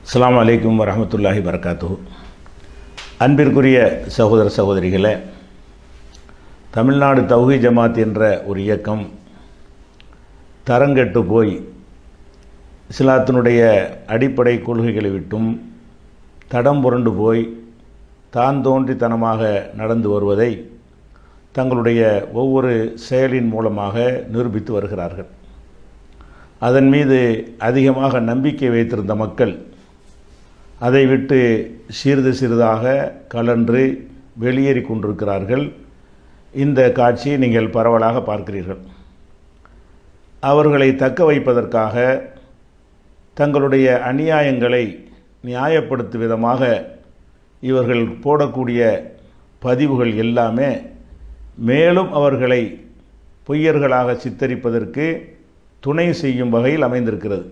அஸ்ஸலாமு அலைக்கும் வரஹ்மத்துல்லாஹி வரகாத்துஹு. அன்பிற்குரிய சகோதர சகோதரிகளே, தமிழ்நாடு தௌஹீத் ஜமாத் என்ற ஒரு இயக்கம் தரங்கெட்டு போய் இஸ்லாத்தினுடைய அடிப்படை கொள்கைகளை விட்டும் தடம் புரண்டு போய் தான் தோன்றித்தனமாக நடந்து வருவதை தங்களுடைய ஒவ்வொரு செயலின் மூலமாக நிரூபித்து வருகிறார்கள். அதன் மீது அதிகமாக நம்பிக்கை வைத்திருந்த மக்கள் அதை விட்டு சிறிதாக கலன்று வெளியேறி கொண்டிருக்கிறார்கள். இந்த காட்சியை நீங்கள் பரவலாக பார்க்கிறீர்கள். அவர்களை தக்க வைப்பதற்காக தங்களுடைய அநியாயங்களை நியாயப்படுத்தும் விதமாக இவர்கள் போடக்கூடிய பதிவுகள் எல்லாமே மேலும் அவர்களை பொய்யர்களாக சித்தரிப்பதற்கு துணை செய்யும் வகையில் அமைந்திருக்கிறது.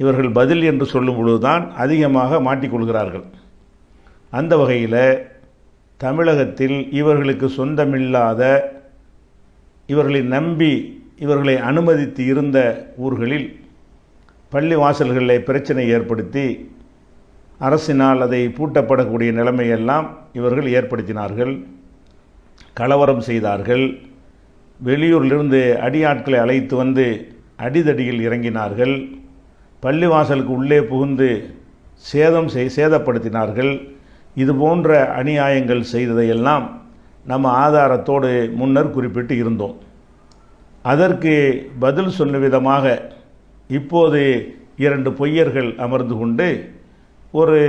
இவர்கள் பதில் என்று சொல்லும் பொழுதுதான் அதிகமாக மாட்டிக்கொள்கிறார்கள். அந்த வகையில் தமிழகத்தில் இவர்களுக்கு சொந்தமில்லாத, இவர்களை நம்பி இவர்களை அனுமதித்து இருந்த ஊர்களில் பள்ளி வாசல்களில் பிரச்சனை ஏற்படுத்தி அரசினால் அதை பூட்டப்படக்கூடிய நிலைமையெல்லாம் இவர்கள் ஏற்படுத்தினார்கள். கலவரம் செய்தார்கள். வெளியூரிலிருந்து அடியாட்களை அழைத்து வந்து அடிதடியில் இறங்கினார்கள். பள்ளிவாசலுக்கு உள்ளே புகுந்து சேதப்படுத்தினார்கள். இது போன்ற அநியாயங்கள் செய்ததையெல்லாம் நம்ம ஆதாரத்தோடு முன்னர் குறிப்பிட்டு இருந்தோம். அதற்கு பதில் சொல்லும் விதமாக இப்போது 2 பொய்யர்கள் அமர்ந்து கொண்டு ஒரு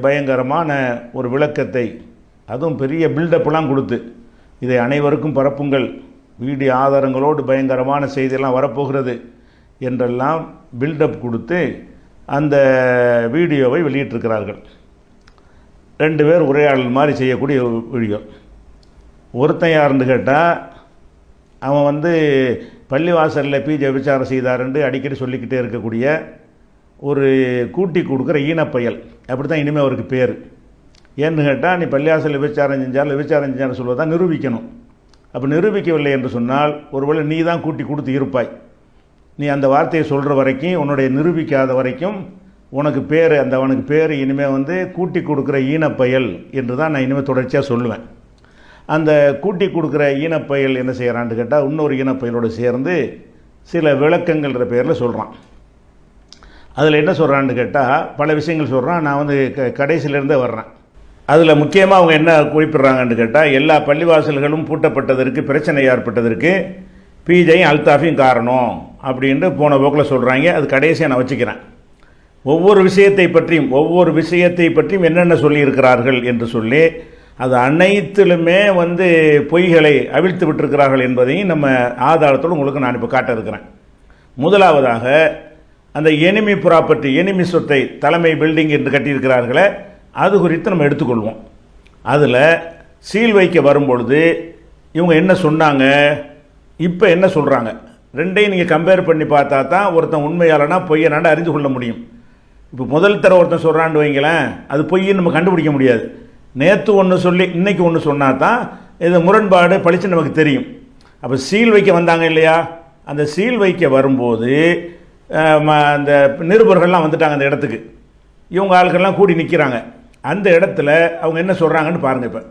பயங்கரமான ஒரு விளக்கத்தை, அதுவும் பெரிய பில்டப்லாம் கொடுத்து, இதை அனைவருக்கும் பரப்புங்கள், வீடியோ ஆதாரங்களோடு பயங்கரமான செய்தியெல்லாம் வரப்போகிறது என்றெல்லாம் பில்டப் கொடுத்து அந்த வீடியோவை வெளியிட்டிருக்கிறார்கள். 2 பேர் உரையாடல் மாதிரி செய்யக்கூடிய வீடியோ. ஒருத்தன் யாருன்னு கேட்டால், அவன் பள்ளிவாசலில் பிஜே விசாரம் செய்தாருன்னு அடிக்கடி சொல்லிக்கிட்டே இருக்கக்கூடிய ஒரு கூட்டி கொடுக்குற ஈனப்பயல். அப்படி தான் இனிமேல் அவருக்கு பேர். ஏன்னு கேட்டால், நீ பள்ளிவாசலில் விசாரம் செஞ்சாலும் சொல்வதான் நிரூபிக்கணும். அப்போ நிரூபிக்கவில்லை என்று சொன்னால் ஒருவேளை நீ தான் கூட்டி கொடுத்து இருப்பாய். நீ அந்த வார்த்தையை சொல்கிற வரைக்கும், உன்னுடைய நிரூபிக்காத வரைக்கும் உனக்கு பேர், அவனுக்கு பேர் இனிமேல் கூட்டி கொடுக்குற ஈனப்பயல் என்று தான் நான் இனிமேல் தொடர்ச்சியாக சொல்லுவேன். அந்த கூட்டி கொடுக்குற ஈனப்பயல் என்ன செய்கிறான்னு கேட்டால், இன்னொரு ஈனப்பயலோடு சேர்ந்து சில விளக்கங்கள்ன்ற பேரில் சொல்கிறான். அதில் என்ன சொல்கிறான்னு கேட்டால், பல விஷயங்கள் சொல்கிறான். நான் கடைசியிலேருந்தே வர்றேன். அதில் முக்கியமாக அவங்க என்ன குறிப்பிட்றாங்கன்னு கேட்டால், எல்லா பள்ளிவாசல்களும் பூட்டப்பட்டதற்கு, பிரச்சனை ஏற்பட்டதற்கு பிஜையும் அல்தாஃபையும் காரணம் அப்படின்ட்டு போன போக்கில் சொல்கிறாங்க. அது கடைசியாக நான் வச்சுக்கிறேன். ஒவ்வொரு விஷயத்தை பற்றியும் என்னென்ன சொல்லியிருக்கிறார்கள் என்று சொல்லி, அது அனைத்திலுமே பொய்களை அவிழ்த்து விட்டிருக்கிறார்கள் என்பதையும் நம்ம ஆதாரத்தோடு உங்களுக்கு நான் இப்போ காட்ட இருக்கிறேன். முதலாவதாக, அந்த எனிமி ப்ராப்பர்ட்டி, எனிமி சொத்தை, தலைமை பில்டிங் என்று கட்டியிருக்கிறார்களே, அது குறித்து நம்ம எடுத்துக்கொள்வோம். அதில் சீல் வைக்க வரும்பொழுது இவங்க என்ன சொன்னாங்க, இப்போ என்ன சொல்கிறாங்க, ரெண்டையும் நீங்கள் கம்பேர் பண்ணி பார்த்தா தான் ஒருத்தன் உண்மையாளனா பொய்யனான்னு அறிந்து கொள்ள முடியும். இப்போ முதல் தர ஒருத்தன் சொல்கிறான்னு வைங்களேன், அது பொய்ன்னு நம்ம கண்டுபிடிக்க முடியாது. நேற்று ஒன்று சொல்லி இன்றைக்கி ஒன்று சொன்னால் தான் இது முரண்பாடு பழிச்சு நமக்கு தெரியும். அப்போ சீல் வைக்க வந்தாங்க இல்லையா, அந்த சீல் வைக்க வரும்போது அந்த நிருபர்கள்லாம் வந்துட்டாங்க அந்த இடத்துக்கு. இவங்க ஆட்கள்லாம் கூடி நிற்கிறாங்க. அந்த இடத்துல அவங்க என்ன சொல்கிறாங்கன்னு பாருங்கள். இப்போ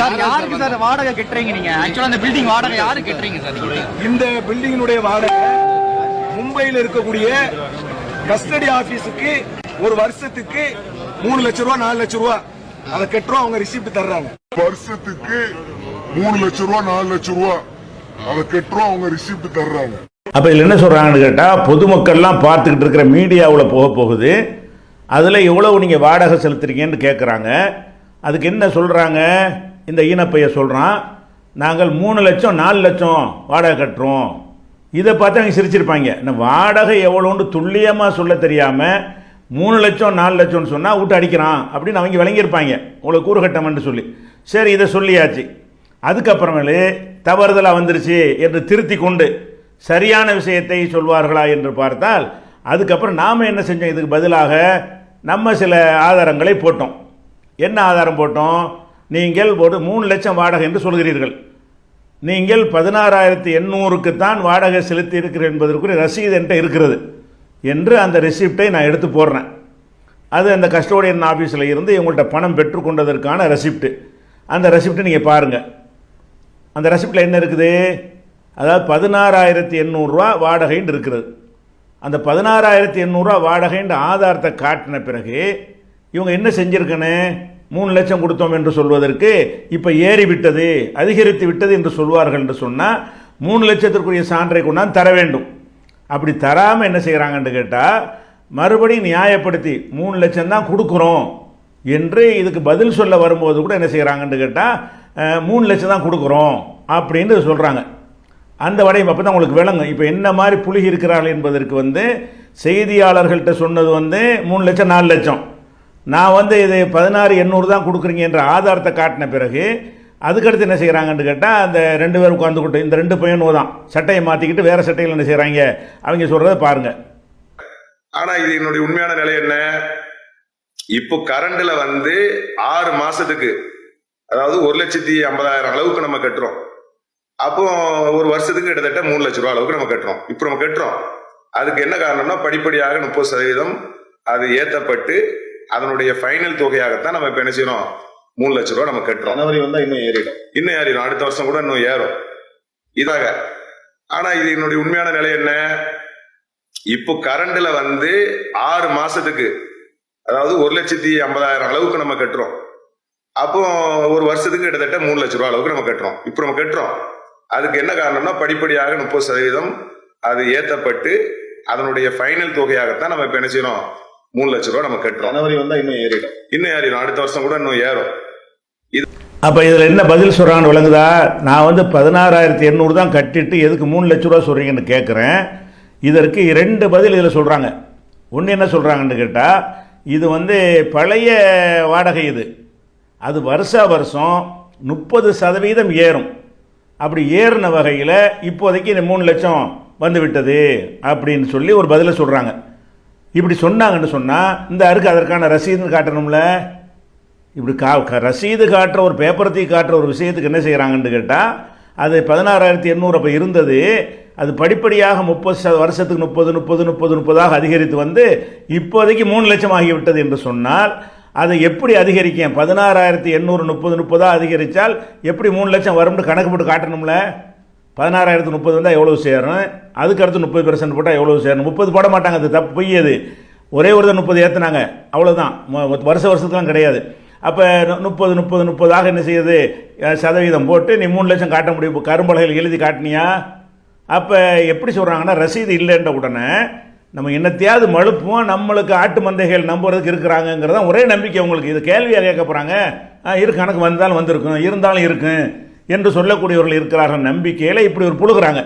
யாருக்கு சார் வாடகை கட்டுறீங்க நீங்க? ஆக்சுவலா அந்த பில்டிங் வாடகை யாரு கட்டுறீங்க சார்? இந்த பில்டிங்கினுடைய வாடகை மும்பையில் இருக்கக்கூடிய கஸ்டடி ஆபீஸுக்கு ஒரு வருஷத்துக்கு 3 லட்சம் ரூபா 4 லட்சம் ரூபா அதை கட்டுறோம். அவங்க ரிசிப்ட் தர்றாங்க. வருஷத்துக்கு 3 லட்சம் ரூபா 4 லட்சம் ரூபா அதை கட்டுறோம். அவங்க ரிசிப்ட் தர்றாங்க. அப்போ இதில் என்ன சொல்கிறாங்கன்னு கேட்டால், பொதுமக்கள்லாம் பார்த்துக்கிட்டு இருக்கிற மீடியாவில் போகுது, அதில் எவ்வளவு நீங்கள் வாடகை செலுத்துறீங்கன்னு கேட்குறாங்க. அதுக்கு என்ன சொல்கிறாங்க, இந்த ஈனப்பைய சொல்கிறான், நாங்கள் 3 லட்சம் 4 லட்சம் வாடகை கட்டுறோம். இதை பார்த்து அவங்க சிரிச்சிருப்பாங்க. இந்த வாடகை எவ்வளோன்னு துல்லியமாக சொல்ல தெரியாமல் 3 லட்சம் 4 லட்சம்னு சொன்னால் விட்டு அடிக்கிறான் அப்படின்னு அவங்க விளங்கியிருப்பாங்க, உங்களுக்கு கூறுகட்டம்னு சொல்லி. சரி, இதை சொல்லியாச்சு. அதுக்கப்புறமேலே தவறுதலாக வந்துருச்சு என்று திருத்தி கொண்டு சரியான விஷயத்தை சொல்வார்களா என்று பார்த்தால், அதுக்கப்புறம் நாம் என்ன செஞ்சோம், இதுக்கு பதிலாக நம்ம சில ஆதாரங்களை போட்டோம். என்ன ஆதாரம் போட்டோம், நீங்கள் ஒரு 3 லட்சம் வாடகை என்று சொல்கிறீர்கள், நீங்கள் 16,800க்கு தான் வாடகை செலுத்தி இருக்கிறீர்கள் என்பதற்குரிய ரசீது என்கிட்ட இருக்கிறது என்று அந்த ரெசிப்டை நான் எடுத்து போடுறேன். அது அந்த கஸ்டோடியன் ஆஃபீஸில் இருந்து இவங்கள்ட்ட பணம் பெற்றுக்கொண்டதற்கான ரெசிப்ட். அந்த ரெசிப்ட் நீங்கள் பாருங்கள். அந்த ரெசிப்டில் என்ன இருக்குது? அதாவது 16,800 வாடகைன்னு இருக்கிறது. அந்த 16,800 வாடகைன்ற ஆதாரத்தை காட்டின பிறகு இவங்க என்ன செஞ்சிருக்கணும்? 3 லட்சம் கொடுத்தோம் என்று சொல்வதற்கு இப்போ ஏறி விட்டது, அதிகரித்து விட்டது என்று சொல்வார்கள் என்று சொன்னால் 3 லட்சத்திற்குரிய சான்றை கொண்டாந்து தர வேண்டும். அப்படி தராமல் என்ன செய்கிறாங்கன்னு கேட்டால் மறுபடியும் நியாயப்படுத்தி 3 லட்சம் தான் கொடுக்குறோம் என்று இதுக்கு பதில் சொல்ல வரும்போது கூட என்ன செய்கிறாங்கன்னு கேட்டால் 3 லட்சம் தான் கொடுக்குறோம் அப்படின்னு சொல்கிறாங்க. அந்த வடையும் அப்போ தான் உங்களுக்கு விளங்கும் இப்போ என்ன மாதிரி புலிகி இருக்கிறார்கள் என்பதற்கு செய்தியாளர்கள்ட்ட சொன்னது 3 லட்சம் 4 லட்சம், நான் இது 16,800 தான் கொடுக்குறீங்க என்ற ஆதாரத்தை காட்டின பிறகு அதுக்கடுத்து என்ன செய்கிறாங்கன்னு கேட்டால் அந்த 2 பேர் உட்காந்துக்கிட்டு இந்த 2 பையனும் தான் சட்டையை மாற்றிக்கிட்டு வேறு சட்டையில் என்ன செய்கிறாங்க அவங்க சொல்கிறத பாருங்கள். ஆனால் இது என்னுடைய உண்மையான நிலை என்ன? இப்போ கரண்ட்ல 6 மாசத்துக்கு அதாவது 1,50,000 அளவுக்கு நம்ம கட்டுறோம். அப்போ ஒரு வருஷத்துக்கு கிட்டத்தட்ட 3 லட்ச ரூபா அளவுக்கு நம்ம கட்டுறோம். இப்போ நம்ம கட்டுறோம். அதுக்கு என்ன காரணம்னா படிப்படியாக 30% அது ஏற்றப்பட்டு அதனுடைய ஃபைனல் தொகையாகத்தான் நம்ம இப்ப என்ன செய்யறோம் 3 லட்ச ரூபா நம்ம கட்டுறோம். ஜனவரி வந்தா இன்னும் ஏறிடும். அடுத்த வருஷம் கூட இன்னும் ஏறும் இதாக. ஆனா இது என்னுடைய உண்மையான நிலை என்ன? இப்போ கரண்ட்ல 6 மாசத்துக்கு அதாவது 1,50,000 அளவுக்கு நம்ம கட்டுறோம். அப்போ ஒரு வருஷத்துக்கு கிட்டத்தட்ட 3 லட்ச ரூபா அளவுக்கு நம்ம கட்டுறோம். இப்போ நம்ம கட்டுறோம். அதுக்கு என்ன காரணம்னா படிப்படியாக 30% அது ஏற்றப்பட்டு அதனுடைய ஃபைனல் தொகையாகத்தான் நம்ம இப்ப என்ன செய்யறோம் 3 லட்ச ரூபா நம்ம கட்டுறோம். ஜனவரி வந்தா இன்னும் ஏறிடும். அடுத்த வருஷம் கூட இன்னும் ஏறும். அப்போ இதில் என்ன பதில் சொல்கிறாங்கன்னு விளங்குதா? நான் 16,800 தான் கட்டிட்டு எதுக்கு 3 லட்ச ரூபா சொல்கிறீங்கன்னு கேட்குறேன். இதற்கு 2 பதில் இதில் சொல்கிறாங்க. ஒன்று என்ன சொல்கிறாங்கன்னு கேட்டால் இது பழைய வாடகை, அது வருஷா வருஷம் 30% ஏறும். அப்படி ஏறின வகையில் இப்போதைக்கு இந்த 3 லட்சம் வந்து விட்டது அப்படின்னு சொல்லி ஒரு பதிலை சொல்கிறாங்க. இப்படி சொன்னாங்கன்னு சொன்னால் இந்த அருக்கு அதற்கான ரசீது காட்டணும்ல. இப்படி ரசீது காட்டுற ஒரு பேப்பரத்தை காட்டுற ஒரு விஷயத்துக்கு என்ன செய்கிறாங்கன்னு கேட்டால் அது 16,800 அப்போ இருந்தது, அது படிப்படியாக 30 வருஷத்துக்கு 30 அதிகரித்து இப்போதைக்கு 3 லட்சம் ஆகிவிட்டது என்று சொன்னால் அதை எப்படி அதிகரிக்கும்? 16,800 30 அதிகரித்தால் எப்படி 3 லட்சம் வரும்னு கணக்கு போட்டு காட்டணும்ல. 16,030 வந்தால் எவ்வளோ சேரும், அதுக்கு அடுத்து 30% போட்டால் எவ்வளோ சேரும்? 30 போட மாட்டாங்க, அது தப்பு, பொய்யது. ஒரே ஒரு தான் 30 ஏற்றுனாங்க, அவ்வளோதான். வருஷத்துலாம் கிடையாது. அப்போ 30 என்ன செய்யுது சதவீதம் போட்டு நீ 3 லட்சம் காட்ட முடியும். கரும்பலகையில் எழுதி காட்டினியா? அப்போ எப்படி சொல்கிறாங்கன்னா ரசீது இல்லைன்ற உடனே நம்ம என்னத்தையாவது மழுப்புவோம், நம்மளுக்கு ஆட்டு மந்தைகள் நம்புறதுக்கு இருக்கிறாங்கிறதா ஒரே நம்பிக்கை உங்களுக்கு. இது கேள்வியாக கேட்க போகிறாங்க. இருக்கு கணக்கு வந்தாலும் வந்திருக்கும், இருந்தாலும் இருக்கும் என்று சொல்லக்கூடியவர்கள் இருக்கிறார்கள் நம்பிக்கையில் இப்படி ஒரு புழுகிறாங்க.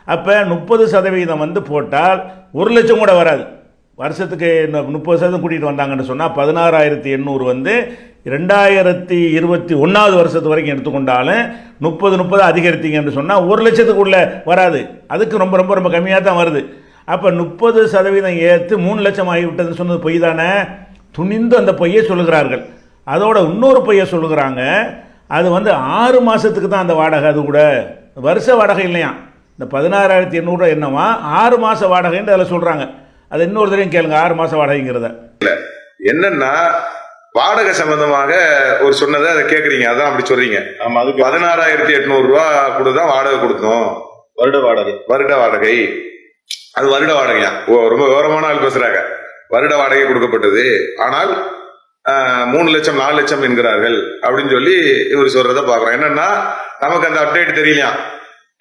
அப்போ 30% போட்டால் 1 லட்சம் கூட வராது. வருஷத்துக்கு 30% கூட்டிகிட்டு வந்தாங்கன்னு சொன்னால் 16,800 2021 வருஷத்து வரைக்கும் எடுத்துக்கொண்டாலும் 30 அதிகரித்தீங்கன்னு சொன்னால் 1 லட்சத்துக்குள்ளே வராது. அதுக்கு ரொம்ப ரொம்ப ரொம்ப கம்மியாக தான் வருது. அப்போ 30% ஏற்று 3 லட்சம் ஆகிவிட்டதுன்னு சொன்னது பொய் தானே. துணிந்து அந்த பொய்யை சொல்லுகிறார்கள். அதோட இன்னொரு பொய்யை சொல்லுகிறாங்க, அது 6 மாதத்துக்கு தான் அந்த வாடகை, அது கூட வருஷ வாடகை இல்லையா. இந்த 16,800 என்னவா 6 மாத வாடகைன்னு அதில் சொல்கிறாங்க. அது இன்னொரு தடவையும் கேளுங்க 6 மாத வாடகைங்கிறத. என்னன்னா வாடகை சம்பந்தமாக ஒரு சொன்னதை அதை கேட்குறீங்க, அதான் அப்படி சொல்றீங்க. ஆமா, அதுக்கு 16,800 ரூபா கூட தான் வாடகை கொடுத்தோம். வருட வாடகை அது வருட வாடகையா? ரொம்ப விவரமான ஆள் பேசுறாங்க. வருட வாடகை கொடுக்கப்பட்டது, ஆனால் 3 லட்சம் 4 லட்சம் என்கிறார்கள் அப்படின்னு சொல்லி இவர் சொல்றத பாக்குறோம். என்னன்னா நமக்கு அந்த அப்டேட் தெரியலையா,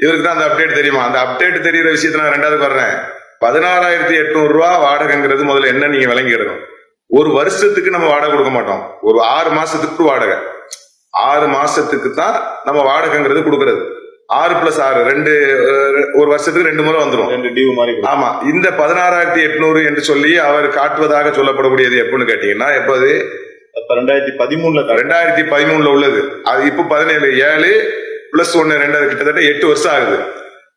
இவருக்கு தான் அந்த அப்டேட் தெரியுமா? அந்த அப்டேட் தெரியுற விஷயத்த நான் 2வது வர்றேன். 16,800 ரூபா வாடகைங்கிறது முதல்ல என்ன நீங்க விளங்கிடணும். ஒரு வருஷத்துக்கு நம்ம வாடகை கொடுக்க மாட்டோம், ஒரு 6 மாசத்துக்கு வாடகை. 6 மாசத்துக்கு தான் நம்ம வாடகைங்கிறது கொடுக்கறது. 6+6 2 ஒரு வருஷத்துக்கு 2 முறை வந்துடும், 2 டியூ மாதிரி. ஆமா, இந்த 16,800 என்று சொல்லி அவர் காட்டுவதாக சொல்லப்படக்கூடியது எப்பன்னு கேட்டீங்கன்னா எப்போது 2013 உள்ளது. அது இப்போ 17 7 + 1 2 கிட்டத்தட்ட 8 வருஷம் ஆகுது.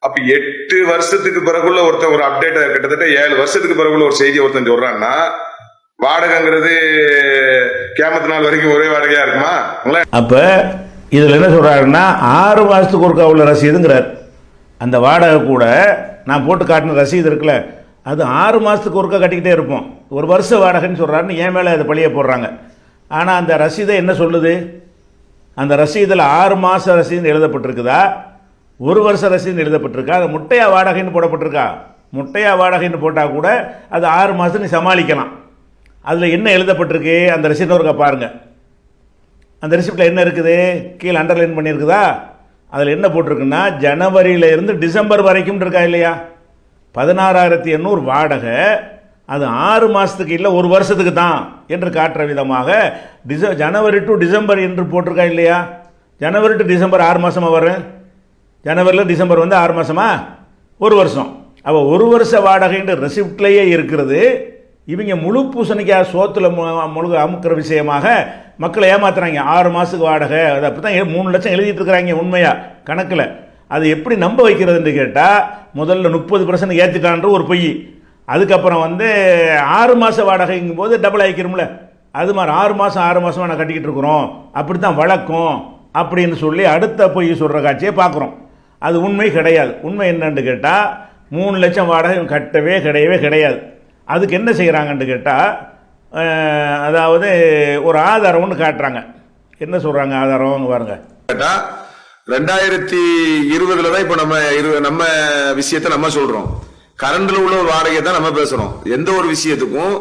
அப்ப 8 வருஷத்துக்கு பிறகுள்ள ஒருத்தன் ஒரு அப்டேட், கிட்டத்தட்ட 7 வருஷத்துக்கு பிறகுள்ள ஒரு செய்தி ஒருத்தன் சொல்றான்னா வாடகைங்கிறது கியாமத்து நாள் வரைக்கும் ஒரே வாடகையா இருக்குமா? அப்ப இதுல என்ன சொல்றாருன்னா 6 மாசத்துக்கு ஒருக்கா உள்ள ரசீதுங்கிறார். அந்த வாடகை கூட நான் போட்டு காட்டின ரசீது இருக்குல்ல, அது 6 மாதத்துக்கு ஒருக்கா கட்டிக்கிட்டே இருப்போம். ஒரு வருஷ வாடகைன்னு சொல்கிறாருன்னு என் மேலே அதை பழிய போடுறாங்க. ஆனால் அந்த ரசீதை என்ன சொல்லுது? அந்த ரசீதில் 6 மாத ரசீதுன்னு எழுதப்பட்டிருக்குதா, ஒரு வருஷ ரசீதுன்னு எழுதப்பட்டிருக்கா, அது முட்டையா வாடகைன்னு போடப்பட்டிருக்கா? முட்டையா வாடகைன்னு போட்டால் கூட அது 6 மாதம் நீ சமாளிக்கலாம். அதில் என்ன எழுதப்பட்டிருக்கு அந்த ரசீது ஒருக்கா பாருங்கள். அந்த ரிசிப்டில் என்ன இருக்குது? கீழே அண்டர்லைன் பண்ணியிருக்குதா? அதில் என்ன போட்டிருக்குன்னா, ஜனவரியிலேருந்து டிசம்பர் வரைக்கும் இருக்கா இல்லையா? 16,800 வாடகை, அது 6 மாதத்துக்கு இல்லை ஒரு வருஷத்துக்கு தான் என்று காட்டுற விதமாக ஜனவரி டு டிசம்பர் என்று போட்டிருக்கா இல்லையா? ஜனவரி டு டிசம்பர் 6 மாதமாக வரும். ஜனவரியில் டிசம்பர் 6 மாதமா? ஒரு வருஷம். அப்போ ஒரு வருஷ வாடகைன்ற ரெசிப்ட்லேயே இருக்கிறது. இவங்க முழு பூசணிக்காய் சோத்தில் முழுக அமுக்கிற விஷயமாக மக்களை ஏமாத்துறாங்க. 6 மாதத்துக்கு வாடகை, அது அப்படி தான் 3 லட்சம் எழுதிட்டு இருக்கிறாங்க உண்மையாக கணக்கில். அது எப்படி நம்ப வைக்கிறதுன்னு கேட்டால், முதல்ல 30% ஏற்றிட்டான்ற ஒரு பொய், அதுக்கப்புறம் 6 மாத வாடகைங்கும் போது டபுள் ஆகிக்கிறோம்ல, அது மாதிரி 6 மாதமாக நான் கட்டிக்கிட்டு இருக்கிறோம், அப்படி தான் வழக்கம் அப்படின்னு சொல்லி அடுத்த பொய் சொல்கிற காட்சியை பார்க்குறோம். அது உண்மை கிடையாது. உண்மை என்னன்னு கேட்டால் 3 லட்சம் வாடகை கட்டவே கிடையாது. அதுக்கு என்ன செய்கிறாங்கன்னு கேட்டால், அதாவது ஒரு ஆதாரம் ஒன்று காட்டுறாங்க. என்ன சொல்கிறாங்க ஆதாரம் பாருங்க. கேட்டால் 2020 தான் இப்போ நம்ம விஷயத்தை நம்ம சொல்கிறோம். கரண்டில் உள்ள ஒரு வாடகை தான் நம்ம பேசுகிறோம். எந்த ஒரு விஷயத்துக்கும்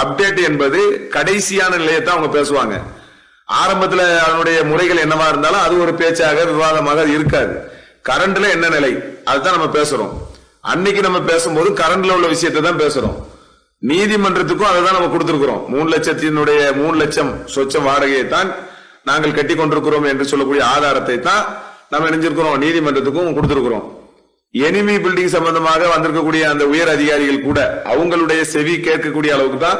அப்டேட் என்பது கடைசியான நிலையை தான் அவங்க பேசுவாங்க. ஆரம்பத்தில் அதனுடைய முறைகள் என்னவா இருந்தாலும் அது ஒரு பேச்சாக விவாதமாக இருக்காது. கரண்ட்ல என்ன நிலை அதுதான் நம்ம பேசுறோம். அன்னைக்கு நம்ம பேசும்போது கரண்ட்ல உள்ள விஷயத்தை தான் பேசுறோம். நீதிமன்றத்துக்கும் அதை தான் நம்ம கொடுத்திருக்கிறோம். 3 லட்சம் சொச்சம் வாடகையை தான் நாங்கள் கட்டி கொண்டிருக்கிறோம் என்று சொல்லக்கூடிய ஆதாரத்தை தான் நம்ம இணைஞ்சிருக்கிறோம், நீதிமன்றத்துக்கும் கொடுத்திருக்கிறோம். எனிமி பில்டிங் சம்பந்தமாக வந்திருக்கக்கூடிய அந்த உயர் அதிகாரிகள் கூட அவங்களுடைய செவி கேட்கக்கூடிய அளவுக்கு தான்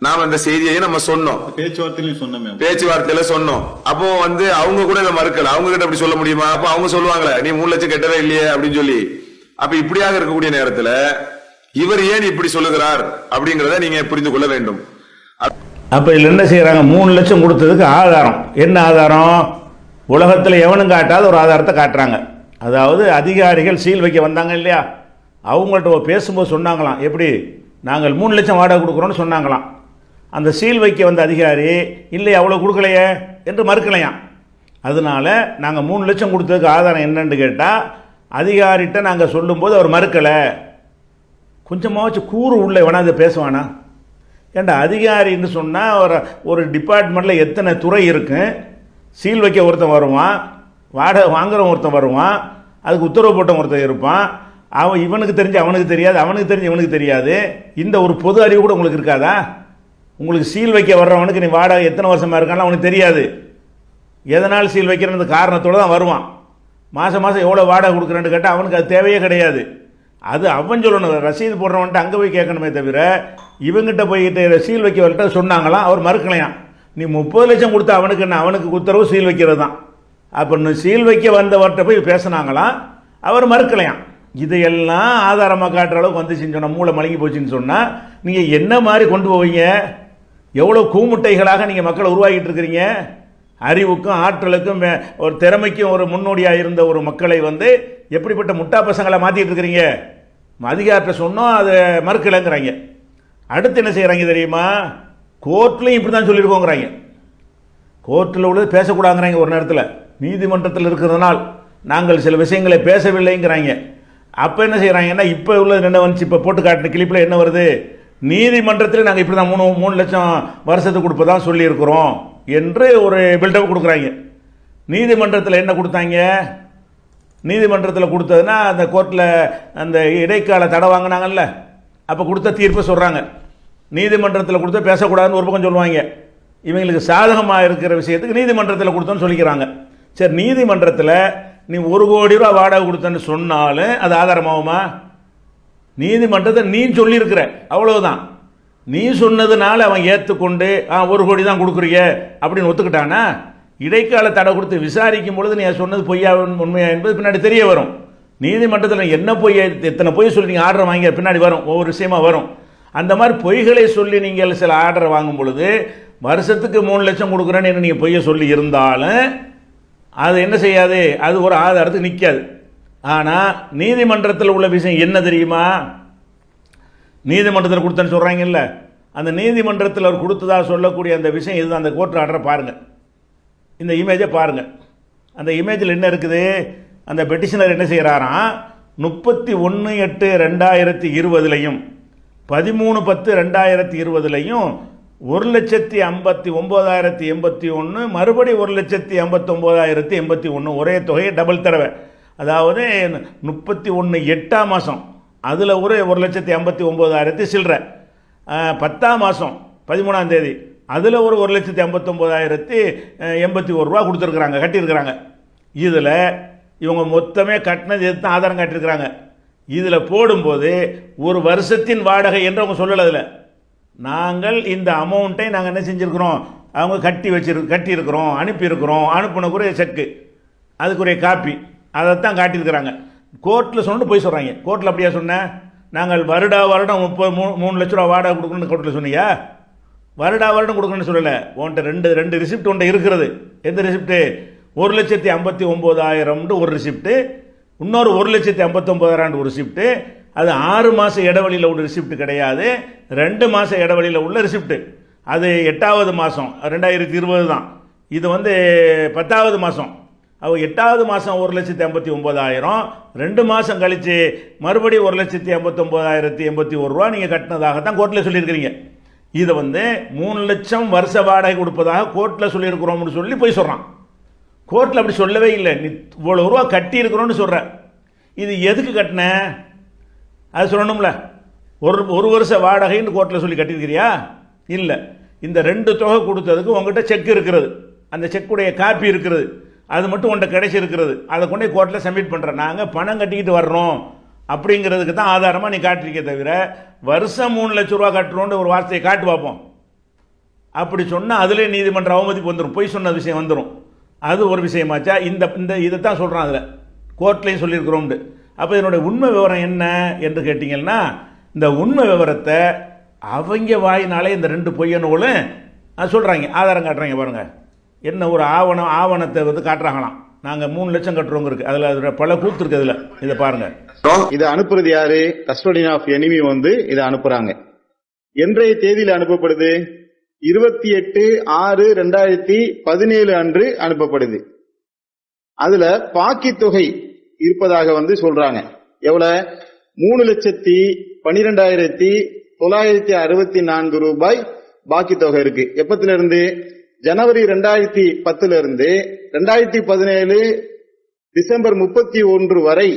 நாம் அந்த செய்தியை நம்ம சொன்னோம், பேச்சுவார்த்தையில சொன்னோம். அப்போ அவங்க கூட இதை மறுக்கல. அவங்க கிட்ட அப்படி சொல்ல முடியுமா? அப்போ அவங்க சொல்லுவாங்களே நீ 3 லட்சம் கட்டவே இல்லையே அப்படின்னு சொல்லி. அப்ப இப்படியாக இருக்கக்கூடிய நேரத்தில் இவர் ஏன் இப்படி சொல்லுகிறார் அப்படிங்கறத நீங்க புரிந்து கொள்ள வேண்டும். அப்ப இதுல என்ன செய்யறாங்க? 3 லட்சம் கொடுத்ததுக்கு ஆதாரம் என்ன ஆதாரம்? உலகத்தில் எவனும் காட்டாத ஒரு ஆதாரத்தை காட்டுறாங்க. அதாவது அதிகாரிகள் சீல் வைக்க வந்தாங்க இல்லையா, அவங்கள்ட்ட பேசும்போது சொன்னாங்களாம், எப்படி நாங்கள் 3 லட்சம் வாடகை கொடுக்குறோன்னு சொன்னாங்களாம். அந்த சீல் வைக்க வந்த அதிகாரி இல்லை அவ்வளோ கொடுக்கலையே என்று மறுக்கலையாம். அதனால நாங்கள் 3 லட்சம் கொடுத்ததுக்கு ஆதாரம் என்னன்னு கேட்டால், அதிகாரிகிட்ட நாங்கள் சொல்லும்போது அவர் மறுக்கலை. கொஞ்சமாச்சு கூறு உள்ள வேணா அதை பேசுவானா? ஏன்டா அதிகாரின்னு சொன்னால் ஒரு டிபார்ட்மெண்ட்டில் எத்தனை துறை இருக்கு? சீல் வைக்க ஒருத்தன் வருவான், வாடகை வாங்குறவன் ஒருத்தன் வருவான், அதுக்கு உத்தரவு போட்டவன் ஒருத்தன் இருப்பான். அவன் இவனுக்கு தெரிஞ்சு அவனுக்கு தெரியாது, அவனுக்கு தெரிஞ்சு இவனுக்கு தெரியாது. இந்த ஒரு பொது அறிவு கூட உங்களுக்கு இருக்காதா? உங்களுக்கு சீல் வைக்க வர்றவனுக்கு நீ வாடகை எத்தனை வருஷமாக இருக்கான்னு அவனுக்கு தெரியாது. எதனால் சீல் வைக்கிறன்ற காரணத்தோடு தான் வருவான். மாதம் எவ்வளோ வாடகை கொடுக்குறேன்னு கேட்டால் அவனுக்கு அது தேவையே கிடையாது. அது அவன் சொல்லணும். ரசீது போடுறவன்ட்டு அங்கே போய் கேட்கணுமே தவிர இவங்கிட்ட போய்கிட்டு சீல் வைக்க வரட்ட சொன்னாங்களாம், அவர் மறுக்கலையாம். நீ 30 லட்சம் கொடுத்த அவனுக்கு என்ன? அவனுக்கு உத்தரவு சீல் வைக்கிறது தான். அப்போ சீல் வைக்க வந்தவர்கிட்ட போய் பேசினாங்களாம், அவர் மறுக்கலையாம். இதையெல்லாம் ஆதாரமாக காட்டுற அளவுக்கு வந்துச்சுன்னு சொன்னால், மூளை மலங்கி போச்சுன்னு சொன்னால் நீங்கள் என்ன மாதிரி கொண்டு போவீங்க? எவ்வளோ கூமுட்டைகளாக நீங்கள் மக்களை உருவாக்கிட்டு இருக்கிறீங்க. அறிவுக்கும் ஆற்றலுக்கும் ஒரு திறமைக்கும் ஒரு முன்னோடியாக இருந்த ஒரு மக்களை எப்படிப்பட்ட முட்டா பசங்களை மாற்றிட்டு இருக்கிறீங்க. அதிகாரத்தை சொன்னோம், அதை மறுக்கலைங்கிறாங்க. அடுத்து என்ன செய்கிறாங்க தெரியுமா? கோர்ட்லையும் இப்படி தான் சொல்லியிருக்கோங்கிறாங்க. கோர்ட்டில் உள்ளது பேசக்கூடாதுங்கிறாங்க. ஒரு நேரத்தில் நீதிமன்றத்தில் இருக்கிறதுனால் நாங்கள் சில விஷயங்களை பேசவில்லைங்கிறாங்க. அப்போ என்ன செய்கிறாங்கன்னா, இப்போ உள்ளது என்ன வந்துச்சு? இப்போ போட்டு காட்டின கிளிப்பில் என்ன வருது? நீதிமன்றத்தில் நாங்கள் இப்படி தான் 3 லட்சம் வருஷத்துக்கு கொடுப்பதான் சொல்லியிருக்கிறோம் என்று ஒரு பில்டப் கொடுக்குறாங்க. நீதிமன்றத்தில் என்ன கொடுத்தாங்க? நீதிமன்றத்தில் கொடுத்ததுன்னா அந்த கோர்ட்டில் அந்த இடைக்கால தடை வாங்கினாங்கல்ல, அப்போ கொடுத்த தீர்ப்பை சொல்கிறாங்க. நீதிமன்றத்தில் கொடுத்த பேசக்கூடாதுன்னு ஒரு பக்கம் சொல்லுவாங்க. இவங்களுக்கு சாதகமாக இருக்கிற விஷயத்துக்கு நீதிமன்றத்தில் கொடுத்தோன்னு சொல்லிக்கிறாங்க. சரி, நீதிமன்றத்தில் நீ 1 கோடி ரூபா வாடகை கொடுத்தன்னு சொன்னாலும் அது ஆதாரமாகுமா? நீதிமன்றத்தை நீ சொல்லியிருக்கிற, அவ்வளவுதான். நீ சொன்னதுனால அவன் ஏற்றுக்கொண்டு 1 கோடி தான் கொடுக்குறீங்க அப்படின்னு ஒத்துக்கிட்டானா, இடைக்கால தடை கொடுத்து விசாரிக்கும் பொழுது நீ சொன்னது பொய்யா உண்மையா என்பது பின்னாடி தெரிய வரும். நீதிமன்றத்தில் என்ன பொய், எத்தனை பொய் சொல்லி நீங்கள் ஆர்டர் வாங்கி பின்னாடி வரும், ஒவ்வொரு விஷயமா வரும். அந்த மாதிரி பொய்களை சொல்லி நீங்கள் சில ஆர்டரை வாங்கும் பொழுது வருஷத்துக்கு 3 லட்சம் கொடுக்குறேன்னு நீங்கள் பொய்யை சொல்லி இருந்தாலும் அது என்ன செய்யாது? அது ஒரு ஆதாரத்துக்கு நிற்காது. ஆனால் நீதிமன்றத்தில் உள்ள விஷயம் என்ன தெரியுமா? நீதிமன்றத்தில் கொடுத்தேன்னு சொல்கிறாங்கல்ல, அந்த நீதிமன்றத்தில் அவர் கொடுத்ததா சொல்லக்கூடிய அந்த விஷயம் இதுதான். அந்த கோர்ட் ஆர்டரை பாருங்கள், இந்த இமேஜை பாருங்கள். அந்த இமேஜில் என்ன இருக்குது? அந்த பெட்டிஷனர் என்ன செய்கிறாராம், 31/8/2020லையும் 13/10/2020லையும் 1,59,081 மறுபடி 1,59,081 ஒரே தொகையை டபுள் தடவை. அதாவது 31/8 மாதம் அதில் ஒரு 1,59,000 சில்லற, 10 மாதம் 13ஆம் தேதி அதில் ஒரு 1,59,081 ரூபா கொடுத்துருக்குறாங்க, கட்டியிருக்கிறாங்க. இதில் இவங்க மொத்தமே கட்டினது எது தான் ஆதாரம் காட்டியிருக்கிறாங்க. இதில் போடும்போது ஒரு வருஷத்தின் வாடகை என்று அவங்க சொல்லலை. அதில் நாங்கள் இந்த அமௌண்ட்டை நாங்கள் என்ன செஞ்சுருக்கிறோம், அவங்க கட்டியிருக்கிறோம், அனுப்பியிருக்கிறோம், அனுப்பினக்குரிய செக்கு, அதுக்குரிய காப்பி, அதைத்தான் காட்டியிருக்கிறாங்க. கோர்ட்டில் சொன்னு போய் சொல்கிறாங்க. கோர்ட்டில் அப்படியா சொன்னேன்? நாங்கள் வருடம் 3 லட்ச ரூபா வாடகை கொடுக்கணும்னு கோர்ட்டில் சொன்னியா? வருடம் கொடுக்கணும்னு சொல்லலை. உன்ட்ட ரெண்டு ரிசிப்ட் உன்ட்ட இருக்கிறது. எந்த ரிசிப்ட்டு? 1,59,000 ஒரு ரிசிப்ட்டு, இன்னொரு 1,59,000 ஒரு ரிசிப்ட்டு. அது 6 மாத இடைவெளியில் உள்ள ரிசிப்ட் கிடையாது, 2 மாத இடைவெளியில் உள்ள ரிசிப்ட்டு. அது 8வது மாதம் 2020 தான். இது 10வது மாதம். அவள் 8வது மாதம் 1,59,000, 2 மாதம் கழித்து மறுபடியும் 1,59,081 ரூபா நீங்கள் கட்டினதாகத்தான் கோர்ட்டில் சொல்லியிருக்கிறீங்க. இதை 3 லட்சம் வருஷ வாடகை கொடுப்பதாக கோர்ட்டில் சொல்லியிருக்கிறோம்னு சொல்லி போய் சொல்கிறான். கோர்ட்டில் அப்படி சொல்லவே இல்லை. நீ இவ்வளோ ரூபா கட்டியிருக்கிறோன்னு சொல்கிற. இது எதுக்கு கட்டின அது சொல்லணும்ல. ஒரு வருஷ வாடகைன்னு கோர்ட்டில் சொல்லி கட்டியிருக்கிறியா? இல்லை. இந்த 2 தொகை கொடுத்ததுக்கு உங்கள்கிட்ட செக் இருக்கிறது, அந்த செக்குடைய காப்பி இருக்கிறது, அது மட்டும் உன்ட்ட கிடைச்சி இருக்கிறது. அதை கொண்டு கோர்ட்டில் சப்மிட் பண்ணுறேன். நாங்கள் பணம் கட்டிக்கிட்டு வர்றோம் அப்படிங்கிறதுக்கு தான் ஆதாரமாக நீ காட்டிருக்கே தவிர வருஷம் 3 லட்ச ரூபா கட்டுறோன்னு ஒரு வார்த்தையை காட்டு பார்ப்போம். அப்படி சொன்னால் அதிலே நீதிமன்ற அவமதிப்பு வந்துடும், பொய் சொன்ன விஷயம் வந்துடும். அது ஒரு விஷயமாச்சா? இதை தான் சொல்கிறான். அதில் கோர்ட்லேயும் சொல்லியிருக்கிறோம்னு. அப்போ இதனுடைய உண்மை விவரம் என்ன என்று கேட்டிங்கன்னா, இந்த உண்மை விவரத்தை அவங்க வாயினாலே இந்த 2 பொய்யனுகளும் சொல்கிறாங்க, ஆதாரம் காட்டுறாங்க. பாருங்கள், என்ன ஒரு ஆவணத்தை காட்டுறாங்களாம். நாங்கள் 3 லட்சம் கட்டுறவங்க இருக்குது, அதில் பல கூத்து இருக்குது. அதில் இதை பாருங்கள். இதை அனுப்புறது யாரு? கஸ்டோடியன் ஆஃப் எனிமி இதை அனுப்புறாங்க. என்றைய தேதியில் அனுப்பப்படுது? 28/6/2017 அன்று அனுப்பப்படுது. அதுல பாக்கி தொகை இருப்பதாக சொல்றாங்க. எவ்வளவு? 3,12,964 ரூபாய் பாக்கி தொகை இருக்கு. எப்பத்திலிருந்து? ஜனவரி 2010 இருந்து 2017 டிசம்பர் 31 வரை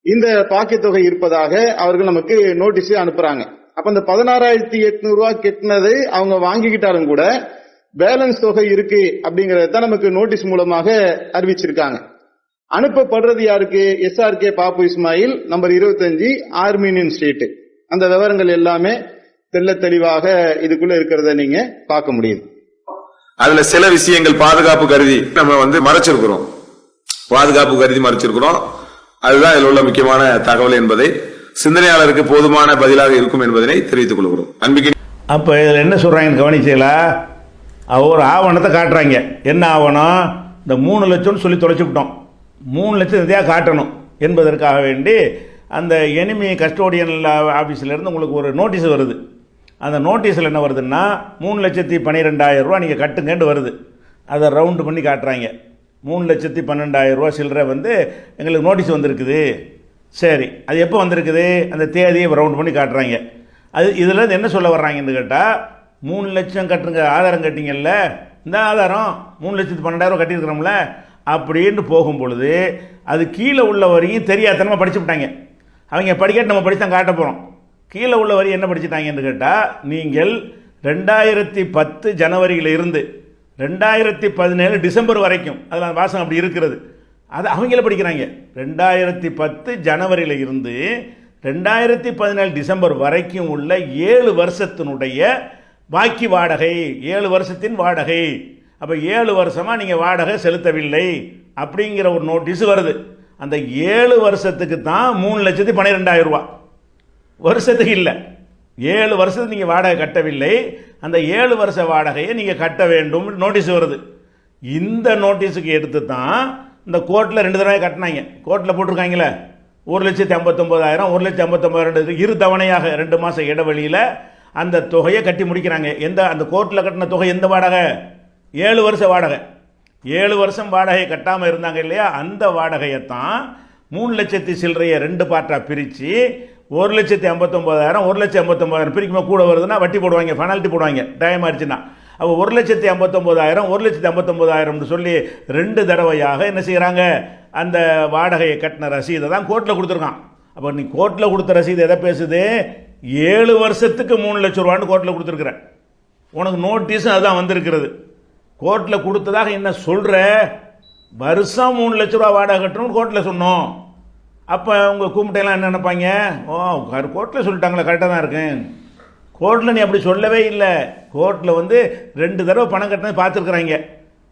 இந்த பாக்கி தொகை இருப்பதாக அவர்கள் நமக்கு நோட்டீஸ் அனுப்புறாங்க. அப்ப இந்த 16,800 ரூபாய் கட்டினது அவங்க வாங்கிக்கிட்டாலும் கூட பேலன்ஸ் தொகை இருக்கு அப்படிங்கறத நமக்கு நோட்டீஸ் மூலமாக அறிவிச்சிருக்காங்க. அனுப்பப்படுறது யாருக்கு? SRK பாப்பு இஸ்மாயில், நம்பர் 25, ஆர்மீனியன் ஸ்ட்ரீட். அந்த விவரங்கள் எல்லாமே தெள்ள தெளிவாக இதுக்குள்ள இருக்கிறத நீங்க பார்க்க முடியுது. அதுல சில விஷயங்கள் பாதுகாப்பு கருதி நம்ம மறைச்சிருக்கிறோம், பாதுகாப்பு கருதி மறைச்சிருக்கிறோம். அதுதான் இதில் உள்ள முக்கியமான தகவல் என்பதை சிந்தனையாளருக்கு போதுமான பதிலாக இருக்கும் என்பதனை தெரிவித்துக் கொள்கிறோம். அன்பிக்கு அப்ப இதில் என்ன சொல்றாங்கன்னு கவனிச்சீங்களா? ஒரு ஆவணத்தை காட்டுறாங்க. என்ன ஆவணம்? இந்த 3 லட்சம்னு சொல்லி தொலைச்சு விட்டோம். 3 லட்சம் இதையாக காட்டணும் என்பதற்காக வேண்டி அந்த எனிமி கஸ்டோடியன் ஆஃபீஸிலேருந்து உங்களுக்கு ஒரு நோட்டீஸ் வருது. அந்த நோட்டீஸில் என்ன வருதுன்னா 3,12,000 ரூபா நீங்கள் கட்டுங்கன்னு வருது. அதை ரவுண்டு பண்ணி காட்டுறாங்க. 3,12,000 ரூபா சில்லறை எங்களுக்கு நோட்டீஸ் வந்திருக்குது. சரி, அது எப்போ வந்திருக்குது? அந்த தேதியை ரவுண்ட் பண்ணி காட்டுறாங்க. அது இதில் என்ன சொல்ல வர்றாங்கன்னு கேட்டால், 3 லட்சம் கட்டுங்க, ஆதாரம் கட்டிங்கல்ல, இந்த ஆதாரம் 3,12,000 கட்டியிருக்கிறோம்ல அப்படின்னு போகும் பொழுது அது கீழே உள்ள வரையும் தெரியாதனமாக படிச்சு விட்டாங்க. அவங்க படிக்கட்டு நம்ம படித்து தான் காட்ட போகிறோம். கீழே உள்ள வரி என்ன படிச்சுட்டாங்கன்னு கேட்டால், நீங்கள் 2010 ஜனவரியில் இருந்து 2017 டிசம்பர் வரைக்கும், அதில் வாசம் அப்படி இருக்கிறது, அது அவங்கள படிக்கிறாங்க. 2010 ஜனவரியில் இருந்து 2017 டிசம்பர் வரைக்கும் உள்ள 7 வருஷத்தினுடைய பாக்கி வாடகை, 7 வருஷத்தின் வாடகை. அப்போ 7 வருஷமாக நீங்கள் வாடகை செலுத்தவில்லை அப்படிங்கிற ஒரு நோட்டீஸ் வருது. அந்த 7 வருஷத்துக்கு தான் 3,12,000 ரூபா, வருஷத்துக்கு இல்லை. 7 வருஷத்துக்கு நீங்கள் வாடகை கட்டவில்லை, அந்த 7 வருஷ வாடகையை நீங்கள் கட்ட வேண்டும் நோட்டீஸ் வருது. இந்த நோட்டீஸுக்கு எடுத்து தான் இந்த கோர்ட்டில் 2 தடவை கட்டினாங்க. கோர்ட்டில் போட்டிருக்காங்களே, 1,59,000 1,59,000 இரு தவணையாக 2 மாதம் இடைவெளியில் அந்த தொகையை கட்டி முடிக்கிறாங்க. அந்த கோர்ட்டில் கட்டின தொகை எந்த வாடகை? 7 வருஷ வாடகை. 7 வருஷம் வாடகை கட்டாமல் இருந்தாங்க இல்லையா, அந்த வாடகையைத்தான் 3 லட்சத்தி சில்லறையை 2 பார்ட்டாக பிரித்து 1,59,000 1,59,000 பிரிக்கும்போது கூட வருதுன்னா வட்டி போடுவாங்க, பெனால்ட்டி போடுவாங்க டைம் ஆயிடுச்சுன்னா. அப்போ 1,59,000 1,59,000 சொல்லி 2 தடவையாக என்ன செய்கிறாங்க, அந்த வாடகையை கட்டின ரசீதை தான் கோர்ட்டில் கொடுத்துருக்கான். அப்போ நீ கோர்ட்டில் கொடுத்த ரசீது எதை பேசுது? 7 வருஷத்துக்கு 3 லட்சம் ரூபான்னு கோர்ட்டில் கொடுத்துருக்குற. உனக்கு நோட்டீஸும் அதுதான் வந்திருக்கிறது. கோர்ட்டில் கொடுத்ததாக என்ன சொல்கிற? வருஷம் 3 லட்ச ரூபா வாடகை கட்டணும்னு கோர்ட்டில் சொன்னோம். அப்போ உங்கள் கூப்பிட்டையெல்லாம் என்ன நினைப்பாங்க? ஓ, கோர்ட்டில் சொல்லிட்டாங்களே, கரெக்டாக தான் இருக்கேன். கோர்ட்டில் நீ அப்படி சொல்லவே இல்லை. கோர்ட்டில் 2 தடவை பணம் கட்டினது பார்த்துருக்குறாங்க.